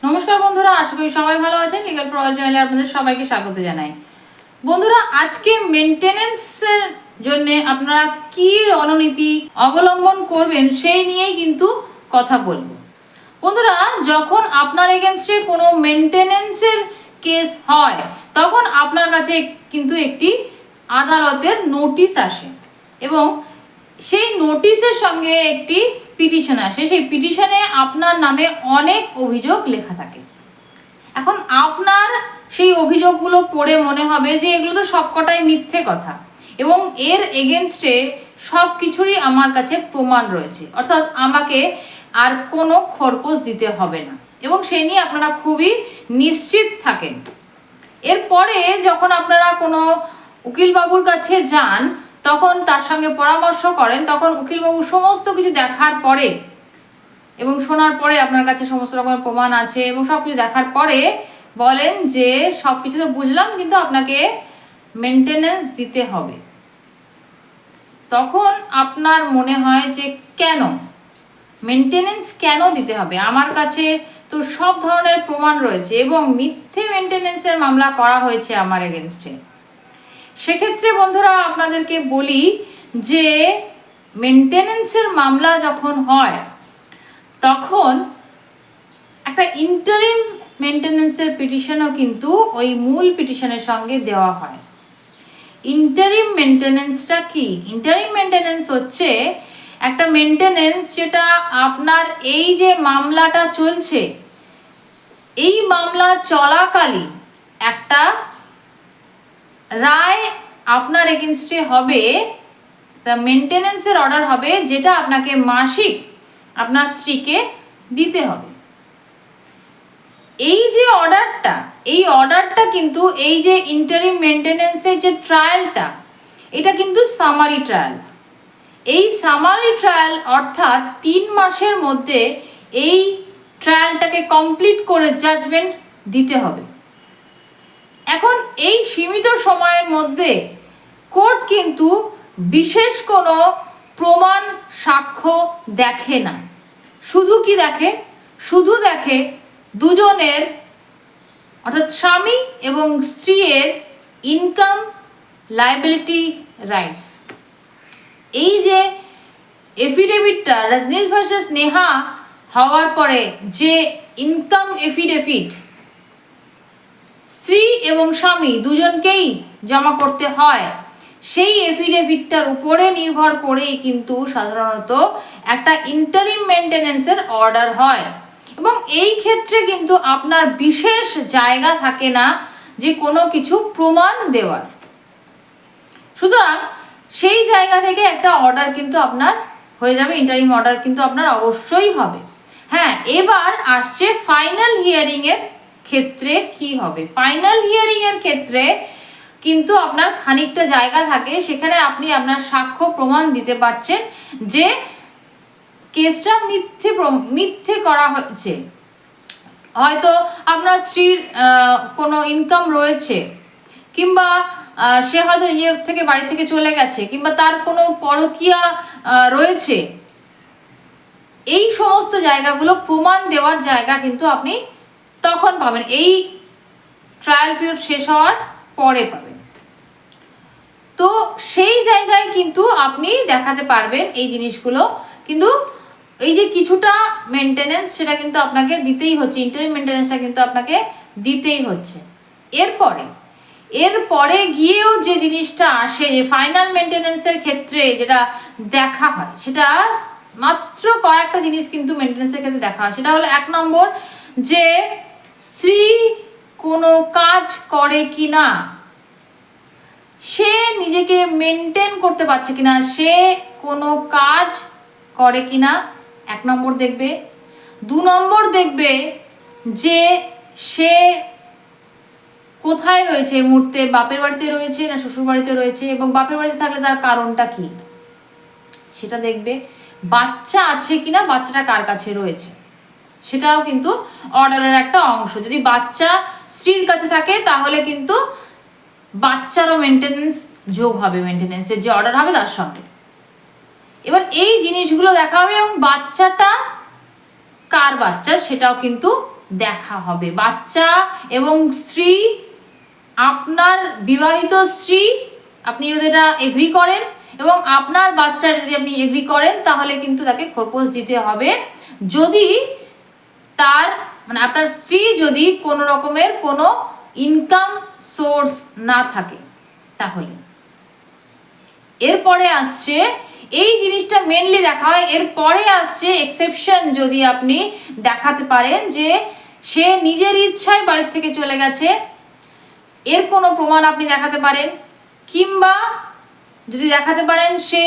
নমস্কার বন্ধুরা, আশা করি সবাই ভালো আছেন। লিগ্যাল ফর অল চ্যানেলে আপনাদের সবাইকে স্বাগত জানাই। বন্ধুরা, আজকে মেনটেনেন্সের জন্য আপনারা কি রণনীতি অবলম্বন করবেন সেই নিয়েই কিন্তু কথা বলবো। বন্ধুরা, যখন আপনার এগেনস্টে কোনো মেনটেনেন্সের কেস হয় তখন আপনার কাছে কিন্তু একটি আদালতের নোটিশ আসে এবং সেই নোটিশের সঙ্গে একটি পিটিশন আসে। সেই পিটিশনে আপনার নামে অনেক অভিযোগ লেখা থাকে। এখন আপনার সেই অভিযোগগুলো পড়ে মনে হবে যে এগুলো তো সবকটাই মিথ্যে কথা এবং এর এগেনস্টে সব কিছুরই আমার কাছে প্রমাণ রয়েছে, অর্থাৎ আমাকে আর কোনো খরপোশ দিতে হবে না এবং সে নিয়ে আপনারা খুবই নিশ্চিত থাকেন। এরপরে যখন আপনারা কোনো উকিলবাবুর কাছে যান তখন তার সঙ্গে পরামর্শ করেন, তখন উকিলবাবু সমস্ত কিছু দেখার পরে এবং শোনার পরে আপনার কাছে সমস্ত রকমের প্রমাণ আছে এবং সব কিছু দেখার পরে বলেন যে সব কিছু তো বুঝলাম, কিন্তু আপনাকে মেনটেনেন্স দিতে হবে। তখন আপনার মনে হয় যে কেন মেনটেনেন্স কেন দিতে হবে? আমার কাছে তো সব ধরনের প্রমাণ রয়েছে এবং মিথ্যে মেনটেনেন্সের মামলা করা হয়েছে আমার এগেনস্টে। সেক্ষেত্রে বন্ধুরা আপনাদেরকে বলি যে মেনটেনেন্সের মামলা যখন হয় তখন একটা ইন্টারিম মেনটেনেন্সের পিটিশনও কিন্তু ওই মূল পিটিশনের সঙ্গে দেওয়া হয়। ইন্টারিম মেনটেনেন্সটা কি? ইন্টারিম মেনটেনেন্স হচ্ছে একটা মেনটেনেন্স যেটা আপনার এই যে মামলাটা চলছে এই মামলা চলাকালীন একটা রায় আপনার এগেনস্টে হবে, একটা মেনটেনেন্সের অর্ডার হবে যেটা আপনাকে মাসিক আপনার স্ত্রীকে দিতে হবে। এই যে অর্ডারটা, এই অর্ডারটা কিন্তু এই যে ইন্টারিম মেনটেনেন্সের যে ট্রায়ালটা, এটা কিন্তু সামারি ট্রায়াল। এই সামারি ট্রায়াল অর্থাৎ 3 মাসের মধ্যে এই ট্রায়ালটাকে কমপ্লিট করে জাজমেন্ট দিতে হবে। এখন এই সীমিত সময়ের মধ্যে কোর্ট কিন্তু বিশেষ কোনো প্রমাণ সাক্ষ্য দেখে না। শুধু কি দেখে? শুধু দেখে দুজনের অর্থাৎ স্বামী এবং স্ত্রীর ইনকাম, লায়াবিলিটি, রাইটস। এই যে এফিডেভিটটা রজনীশ ভার্সেস নেহা হওয়ার পরে যে ইনকাম এফিডেভিট স্ত্রী এবং স্বামী দুজনকেই জমা করতে হয়, সেই এফিডেভিটটার উপরে নির্ভর করেই কিন্তু সাধারণত একটা ইন্টারিম মেনটেনেন্সের অর্ডার হয় এবং এই ক্ষেত্রে কিন্তু আপনার বিশেষ জায়গা থাকে না যে কোনো কিছু প্রমাণ দেওয়ার। সুতরাং সেই জায়গা থেকে একটা অর্ডার কিন্তু আপনার হয়ে যাবে, ইন্টারিম অর্ডার কিন্তু আপনার অবশ্যই হবে। হ্যাঁ, এবার আসছে ফাইনাল হিয়ারিং এর ক্ষেত্রে কি হবে। ফাইনাল হিয়ারিং এর ক্ষেত্রে কিন্তু আপনার খানিকটা জায়গা থাকে, সেখানে আপনি আপনার সাক্ষ্য প্রমাণ দিতে পারছেন যে কেসটা মিথ্যে করা হয়েছে। হয়তো আপনার স্ত্রীর কোনো ইনকাম রয়েছে, কিংবা সে হয়তো নিজের থেকে বাড়ি থেকে চলে গেছে, কিংবা তার কোনো পরকীয়া রয়েছে। এই সমস্ত জায়গাগুলো প্রমাণ দেওয়ার জায়গা কিন্তু আপনি তখন পাবেন, এই ট্রায়াল পিরিয়ড শেষ হওয়ার পরে পাবেন। তো সেই জায়গায় কিন্তু আপনি দেখাতে পারবেন এই জিনিসগুলো। কিন্তু এই যে কিছুটা মেনটেনেন্স সেটা কিন্তু আপনাকে দিতেই হচ্ছে, ইন্টারিম মেনটেনেন্সটা কিন্তু আপনাকে দিতেই হচ্ছে। এরপরে গিয়েও যে জিনিসটা আসে, যে ফাইনাল মেনটেনেন্সের ক্ষেত্রে যেটা দেখা হয়, সেটা মাত্র কয়েকটা জিনিস কিন্তু মেনটেনেন্সের ক্ষেত্রে দেখা হয়। সেটা হলো 1 নম্বর, যে স্ত্রী কোনো কাজ করে কিনা, সে নিজেকে মেনটেন করতে পারছে কিনা, সে কোনো কাজ করে কিনা 1 নম্বর দেখবে। 2 নম্বর দেখবে যে সে কোথায় রয়েছে এই মুহূর্তে, বাপের বাড়িতে রয়েছে না শ্বশুর বাড়িতে রয়েছে, এবং বাপের বাড়িতে থাকলে তার কারণটা কি সেটা দেখবে। বাচ্চা আছে কিনা, বাচ্চাটা কার কাছে রয়েছে সেটাও কিন্তু অর্ডারের একটা অংশ। যদি বাচ্চা স্ত্রীর কাছে থাকে তাহলে কিন্তু বাচ্চারও মেনটেনেন্স যোগ হবে, মেনটেনেন্সের যে অর্ডার হবে তার সঙ্গে। এবার এই জিনিসগুলো দেখা হবে এবং বাচ্চাটা কার বাচ্চা সেটাও কিন্তু দেখা হবে। বাচ্চা এবং স্ত্রী, আপনার বিবাহিত স্ত্রী আপনি যদি এটা এগ্রি করেন এবং আপনার বাচ্চার যদি আপনি এগ্রি করেন তাহলে কিন্তু তাকে খোরপোশ দিতে হবে। যদি তার মানে আপনার স্ত্রী যদি কোনো রকমের কোনো ইনকাম সোর্স না থাকে তাহলে। এরপরে আসছে এই জিনিসটা মেনলি দেখা হয়, এরপরে আসছে এক্সেপশন। যদি আপনি দেখাতে পারেন যে সে নিজের ইচ্ছায় বাড়ির থেকে চলে গেছে, এর কোনো প্রমাণ আপনি দেখাতে পারেন, কিংবা যদি দেখাতে পারেন সে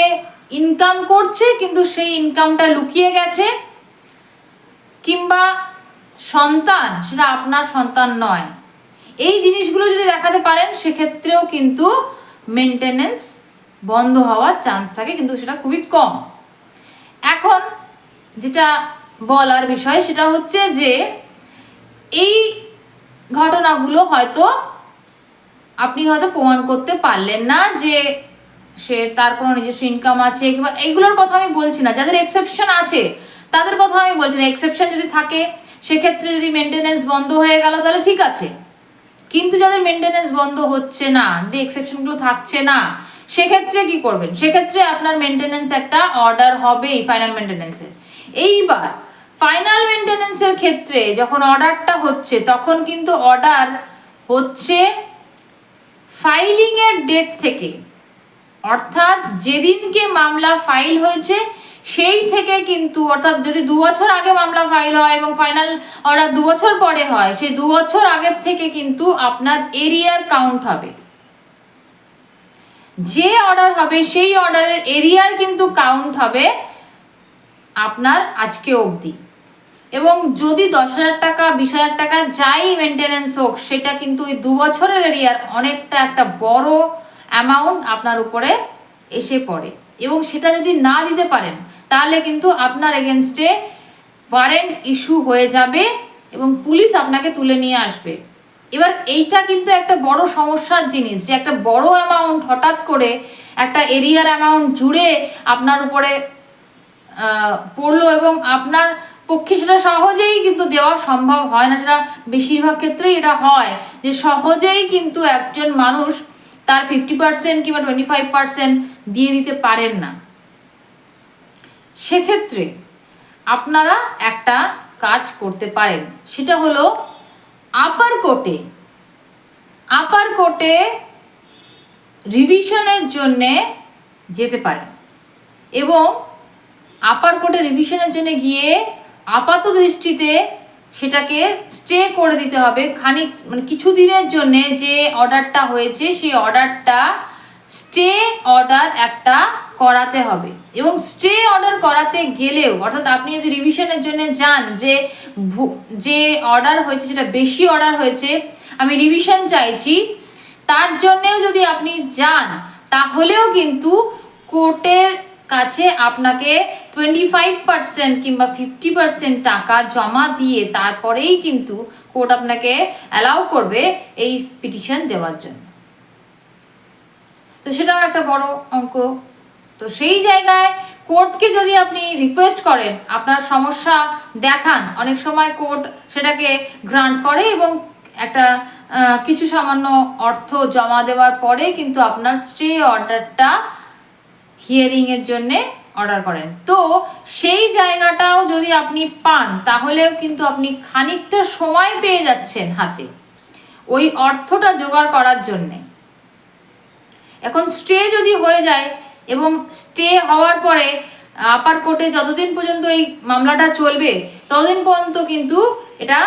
ইনকাম করছে কিন্তু সেই ইনকামটা লুকিয়ে গেছে, কিংবা সন্তান সেটা আপনার সন্তান নয়, এই জিনিসগুলো যদি দেখাতে পারেন সেক্ষেত্রেও কিন্তু মেনটেনেন্স বন্ধ হওয়ার চান্স থাকে, কিন্তু সেটা খুবই কম। এখন যেটা বলার বিষয় সেটা হচ্ছে যে এই ঘটনাগুলো হয়তো আপনি হয়তো প্রমাণ করতে পারলেন না যে সে তার কোনো নিজস্ব ইনকাম আছে, কিংবা এইগুলোর কথা আমি বলছি না। যাদের এক্সেপশন আছে তাদের কথা আমি বলছি না। এক্সেপশন যদি থাকে সেক্ষেত্রে যদি মেনটেনেন্স বন্ধ হয়ে গেল তাহলে ঠিক আছে, কিন্তু যাদের মেনটেনেন্স বন্ধ হচ্ছে না, যে এক্সেপশনগুলো থাকছে না, সেক্ষেত্রে কি করবেন? সেক্ষেত্রে আপনার মেনটেনেন্স একটা অর্ডার হবেই ফাইনাল মেনটেনেন্সের। এইবার ফাইনাল মেনটেনেন্সের ক্ষেত্রে যখন অর্ডারটা হচ্ছে তখন কিন্তু অর্ডার হচ্ছে ফাইলিং এর ডেট থেকে, অর্থাৎ যেদিনকে মামলা ফাইল হয়েছে সেই থেকে কিন্তু, অর্থাৎ যদি 2 বছর আগে মামলা ফাইল হয় এবং ফাইনাল অর্ডার 2 বছর পরে হয়, সেই 2 বছর আগের থেকে কিন্তু আপনার এরিয়ার কাউন্ট হবে। যে অর্ডার হবে সেই অর্ডারের এরিয়ার কিন্তু কাউন্ট হবে আপনার আজকে অবধি। এবং যদি 10,000 টাকা 20,000 টাকা যাই মেনটেনেন্স হোক, সেটা কিন্তু ওই 2 বছরের এরিয়ার অনেকটা একটা বড় অ্যামাউন্ট আপনার উপরে এসে পড়ে। এবং সেটা যদি না দিতে পারেন তাহলে কিন্তু আপনার এগেনস্টে ওয়ারেন্ট ইস্যু হয়ে যাবে এবং পুলিশ আপনাকে তুলে নিয়ে আসবে। এবার এইটা কিন্তু একটা বড় সমস্যার জিনিস, যে একটা বড় অ্যামাউন্ট হঠাৎ করে একটা এরিয়ার অ্যামাউন্ট জুড়ে আপনার উপরে পড়লো এবং আপনার পক্ষে সেটা সহজেই কিন্তু দেওয়া সম্ভব হয় না। সেটা বেশিরভাগ ক্ষেত্রেই এটা হয় যে সহজেই কিন্তু একজন মানুষ তার 50% কিংবা 25% দিয়ে দিতে পারেন না। সেক্ষেত্রে আপনারা একটা কাজ করতে পারেন, সেটা হলো আপার কোর্টে রিভিশনের জন্যে যেতে পারেন এবং আপার কোর্টে রিভিশনের জন্য গিয়ে আপাত দৃষ্টিতে সেটাকে স্টে করে দিতে হবে মানে কিছু দিনের জন্য। যে অর্ডারটা হয়েছে সেই অর্ডারটা স্টে অর্ডার একটা করাতে হবে। এবং স্টে অর্ডার করাতে গেলেও, অর্থাৎ আপনি যদি রিভিশনের জন্য যান, যে অর্ডার হয়েছে সেটা বেশি অর্ডার হয়েছে, আমি রিভিশন চাইছি, তার জন্যেও যদি আপনি যান তাহলেও কিন্তু কোর্টের কাছে আপনাকে 25% কিংবা 50% টাকা জমা দিয়ে তারপরেই কিন্তু কোর্ট আপনাকে অ্যালাউ করবে এই পিটিশন দেওয়ার জন্য। তো সেটাও একটা বড় অঙ্ক। তো সেই জায়গায় কোর্টকে যদি আপনি রিকোয়েস্ট করেন, আপনার সমস্যা দেখান, অনেক সময় কোর্ট সেটাকে গ্রান্ট করে এবং একটা কিছু সামান্য অর্থ জমা দেওয়ার পরে কিন্তু আপনার স্টে অর্ডারটা হিয়ারিংয়ের জন্যে অর্ডার করেন। তো সেই জায়গাটাও যদি আপনি পান তাহলেও কিন্তু আপনি খানিকটা সময় পেয়ে যাচ্ছেন হাতে ওই অর্থটা জোগাড় করার জন্যে। এখন স্টে যদি হয়ে যায় এবং স্টে হওয়ার পরে আপার কোর্টে যতদিন পর্যন্ত এই মামলাটা চলবে ততদিন পর্যন্ত কিন্তু এটা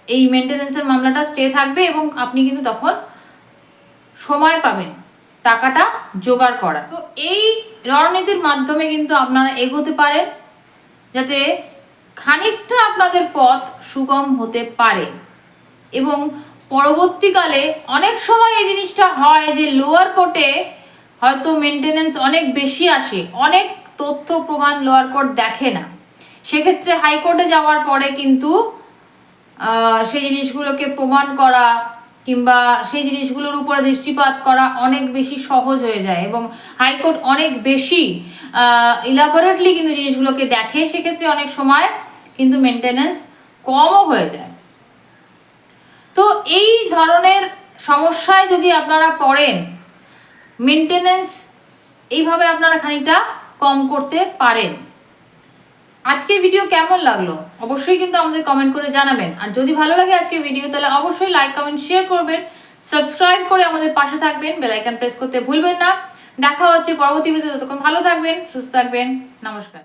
এই মেনটেনেন্সের মামলাটা স্টে থাকবে এবং আপনি কিন্তু তখন সময় পাবেন টাকাটা জোগাড় করা। তো এই রণনীতির মাধ্যমে কিন্তু আপনারা এগোতে পারেন যাতে খানিকটা আপনাদের পথ সুগম হতে পারে। এবং পরবর্তীকালে অনেক সময় এই জিনিসটা হয় যে লোয়ার কোর্টে হয়তো মেনটেনেন্স অনেক বেশি আসে, অনেক তথ্য প্রমাণ লোয়ার কোর্ট দেখে না, সেক্ষেত্রে হাইকোর্টে যাওয়ার পরে কিন্তু সেই জিনিসগুলোকে প্রমাণ করা কিংবা সেই জিনিসগুলোর উপরে দৃষ্টিপাত করা অনেক বেশি সহজ হয়ে যায় এবং হাইকোর্ট অনেক বেশি ইলাবোরেটলি কিন্তু জিনিসগুলোকে দেখে। সেক্ষেত্রে অনেক সময় কিন্তু মেনটেনেন্স কমও হয়ে যায়। তো এই ধরনের সমস্যায় যদি আপনারা পড়েন, মেনটেনেন্স এইভাবে আপনারা খানিকটা কম করতে পারেন। আজকের ভিডিও কেমন লাগলো অবশ্যই কিন্তু আমাদের কমেন্ট করে জানাবেন। আর যদি ভালো লাগে আজকের ভিডিও তাহলে অবশ্যই লাইক, কমেন্ট, শেয়ার করবেন, সাবস্ক্রাইব করে আমাদের পাশে থাকবেন, বেল আইকন প্রেস করতে ভুলবেন না। দেখা হচ্ছে পরবর্তী ভিডিওতে। ততক্ষণ ভালো থাকবেন, সুস্থ থাকবেন, নমস্কার।